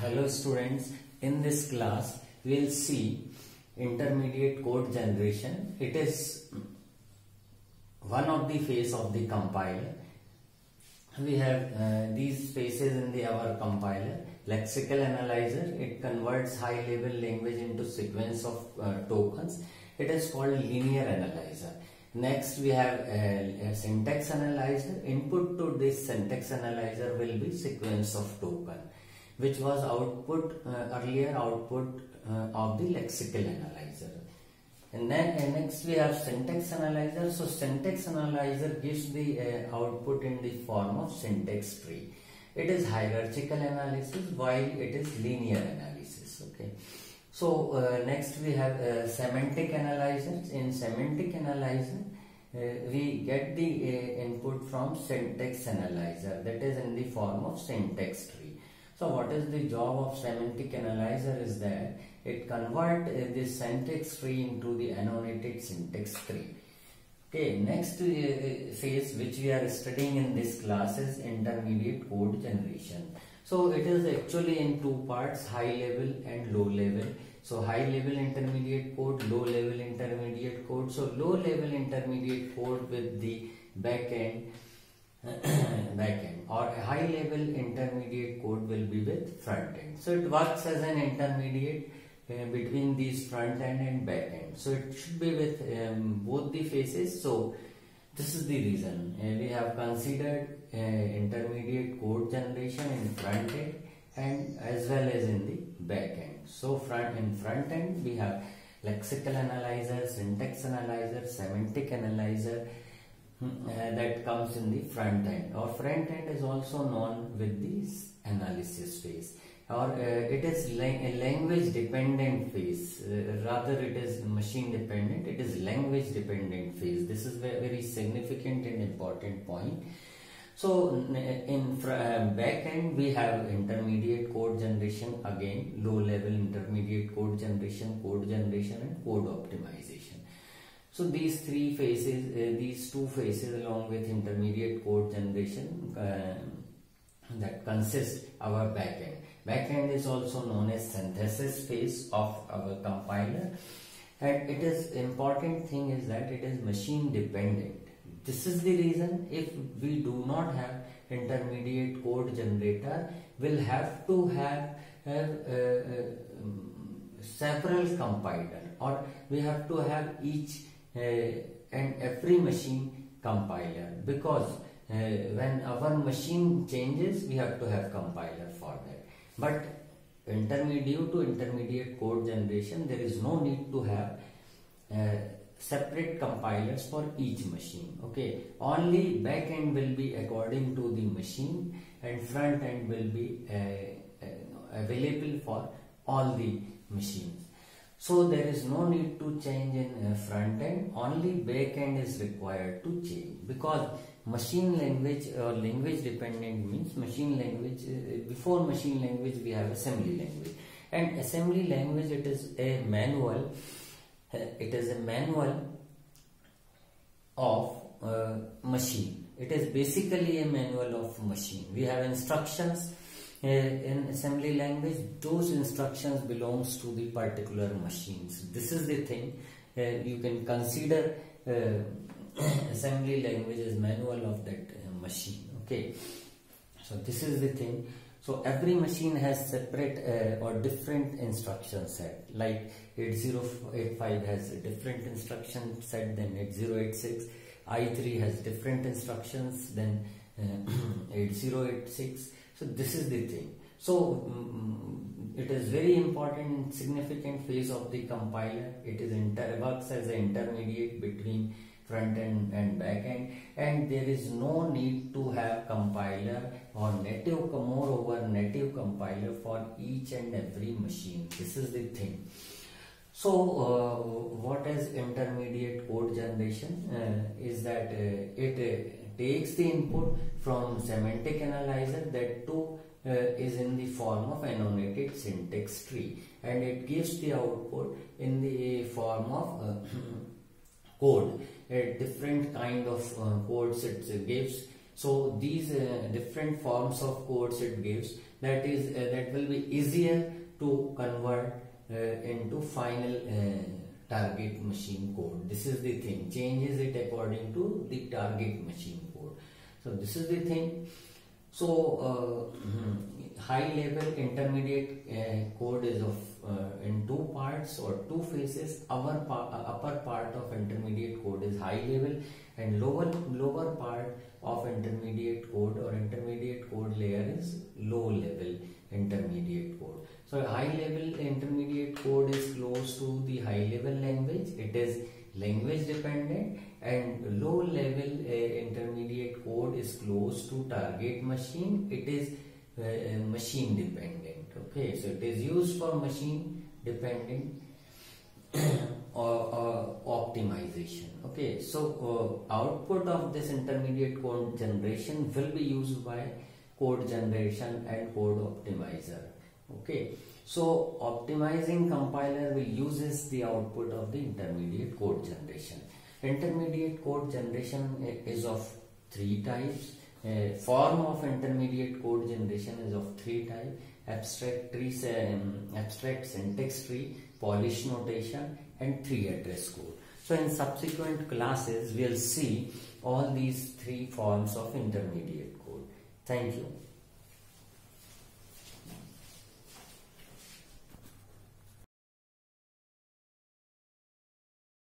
Hello students, in this class we will see intermediate code generation. It is one of the phase of the compiler. We have these phases in our compiler. Lexical Analyzer, it converts high level language into sequence of tokens. It is called Linear Analyzer. Next we have a Syntax Analyzer. Input to this Syntax Analyzer will be sequence of token, which was output earlier output of the Lexical Analyzer. And then next we have Syntax Analyzer. So Syntax Analyzer gives the output in the form of syntax tree. It is hierarchical analysis while it is linear analysis. Okay. So next we have semantic analyzers. In semantic analyzer we get the input from syntax analyzer, that is in the form of syntax tree. So what is the job of semantic analyzer is that it converts this syntax tree into the annotated syntax tree. Okay, next phase which we are studying in this class is intermediate code generation. So it is actually in two parts, high level and low level. So high level intermediate code, low level intermediate code. So low level intermediate code with the backend or high level intermediate code will be with front end. So it works as an intermediate between these front end and back end. So it should be with both the phases. So this is the reason we have considered intermediate code generation in front end and as well as in the back end. So in front end we have lexical analyzer, syntax analyzer, semantic analyzer that comes in the front end. Or front end is also known with this analysis phase, or it is a language dependent phase. Rather it is machine dependent, it is language dependent phase. This is very significant and important point. So in back end we have intermediate code generation, again low level intermediate code generation and code optimization. So these three phases, these two phases along with intermediate code generation that consist our backend. Backend is also known as synthesis phase of our compiler, and it is important thing is that it is machine dependent. This is the reason if we do not have intermediate code generator, we'll have to have several compiler, or we have to have each and every machine compiler, because when our machine changes we have to have compiler for that. But due to intermediate code generation there is no need to have separate compilers for each machine. Okay, only back end will be according to the machine and front end will be available for all the machines. So there is no need to change in front end, only back end is required to change, because machine language or language dependent means machine language. Before machine language we have assembly language, and assembly language it is a manual. It is a manual of machine. It is basically a manual of machine. We have instructions in assembly language. Those instructions belongs to the particular machines. This is the thing. You can consider assembly language as manual of that machine. Okay, so this is the thing. So every machine has separate or different instruction set. Like 8085 has a different instruction set than 8086. i3 has different instructions than 8086. So this is the thing. So it is very important, significant phase of the compiler. It is works as an intermediate between front end and back end, and there is no need to have compiler or moreover native compiler for each and every machine. This is the thing. So what is intermediate code generation is that it takes the input from semantic analyzer, that too is in the form of annotated syntax tree, and it gives the output in the form of code. A different kind of codes it gives. So these different forms of codes it gives, that will be easier to convert into final target machine code. This is the thing, changes it according to the target machine code. So this is the thing. So high level intermediate code is of in two parts or two phases. Upper part of intermediate code is high level, and lower part of intermediate code or intermediate code layer is low level intermediate code. So high level intermediate code is close to the high level language, it is language dependent, and low level intermediate code is close to target machine, it is machine dependent. Okay, so it is used for machine dependent or optimization. Okay, so output of this intermediate code generation will be used by code generation and code optimizer. Okay, so optimizing compiler will uses the output of the intermediate code generation. Intermediate code generation is of three types. Form of intermediate code generation is of three types: abstract syntax tree, polish notation, and tree address code. So in subsequent classes we will see all these three forms of intermediate code. Thank you.